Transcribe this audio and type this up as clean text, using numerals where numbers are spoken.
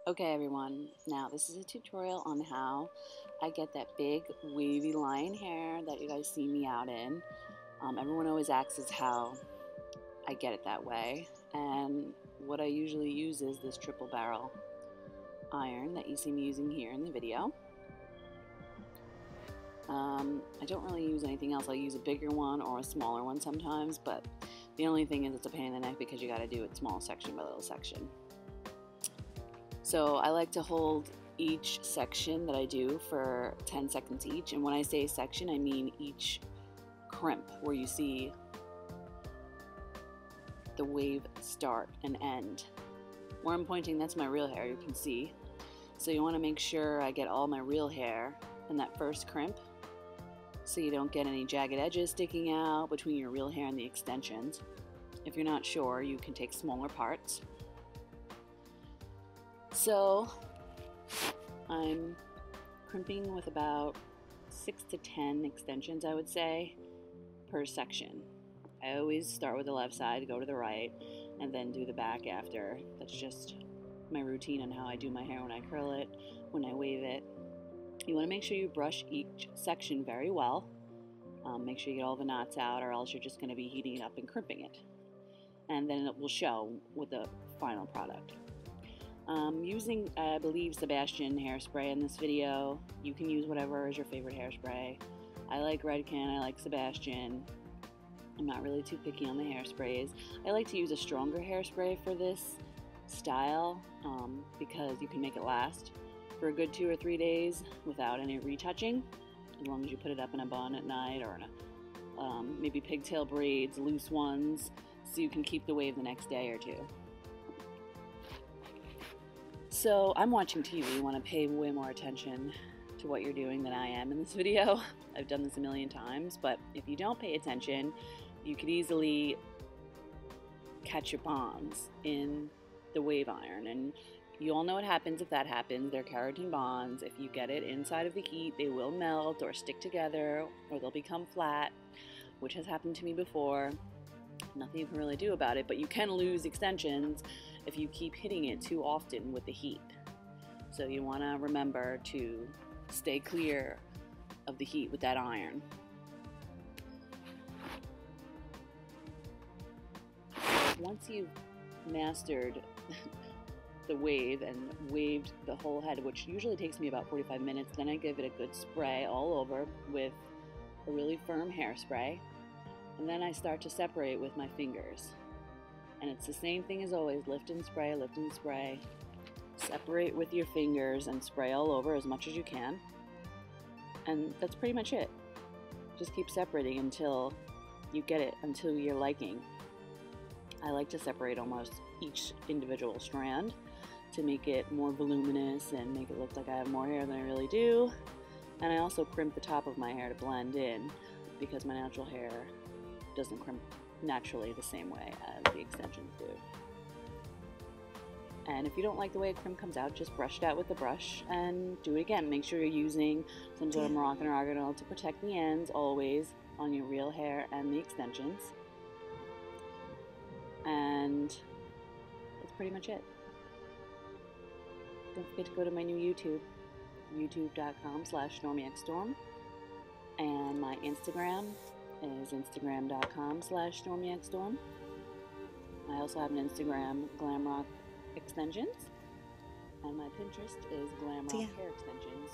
Okay everyone, now this is a tutorial on how I get that big wavy lion hair that you guys see me out in. Everyone always asks how I get it that way, and what I usually use is this triple barrel iron that you see me using here in the video. I don't really use anything else. I'll use a bigger one or a smaller one sometimes, but the only thing is it's a pain in the neck because you got to do it small section by little section. So I like to hold each section that I do for 10 seconds each, and when I say section I mean each crimp where you see the wave start and end. Where I'm pointing, that's my real hair, you can see. So you want to make sure I get all my real hair in that first crimp so you don't get any jagged edges sticking out between your real hair and the extensions. If you're not sure, you can take smaller parts. So I'm crimping with about 6 to 10 extensions, I would say, per section. I always start with the left side, go to the right, and then do the back after. That's just my routine on how I do my hair when I curl it, when I wave it. You want to make sure you brush each section very well. Make sure you get all the knots out, or else you're just going to be heating it up and crimping it. And then it will show with the final product. Using, I believe, Sebastian hairspray in this video. You can use whatever is your favorite hairspray. I like Redken, I like Sebastian. I'm not really too picky on the hairsprays. I like to use a stronger hairspray for this style because you can make it last for a good 2 or 3 days without any retouching, as long as you put it up in a bun at night or in a, maybe pigtail braids, loose ones, so you can keep the wave the next day or two. So I'm watching TV. You want to pay way more attention to what you're doing than I am in this video. I've done this a million times, but if you don't pay attention, you could easily catch your bonds in the wave iron. And you all know what happens if that happens. They're keratin bonds. If you get it inside of the heat, they will melt or stick together, or they'll become flat, which has happened to me before. Nothing you can really do about it, but you can lose extensions if you keep hitting it too often with the heat. So you want to remember to stay clear of the heat with that iron. Once you've mastered the wave and waved the whole head, which usually takes me about 45 minutes, then I give it a good spray all over with a really firm hairspray. And then I start to separate with my fingers. And it's the same thing as always, lift and spray, lift and spray. Separate with your fingers and spray all over as much as you can. And that's pretty much it. Just keep separating until you get it, until your liking. I like to separate almost each individual strand to make it more voluminous and make it look like I have more hair than I really do. And I also crimp the top of my hair to blend in because my natural hair doesn't crimp naturally the same way as the extensions do. And if you don't like the way a crimp comes out, just brush it out with the brush and do it again. Make sure you're using some sort of Moroccan oregano to protect the ends always on your real hair and the extensions. And that's pretty much it. Don't forget to go to my new YouTube, youtube.com/StormyXStorm, and my Instagram is instagram.com/StormyXStorm. I also have an Instagram, Glamrock Extensions, and my Pinterest is Glamrock Hair Extensions.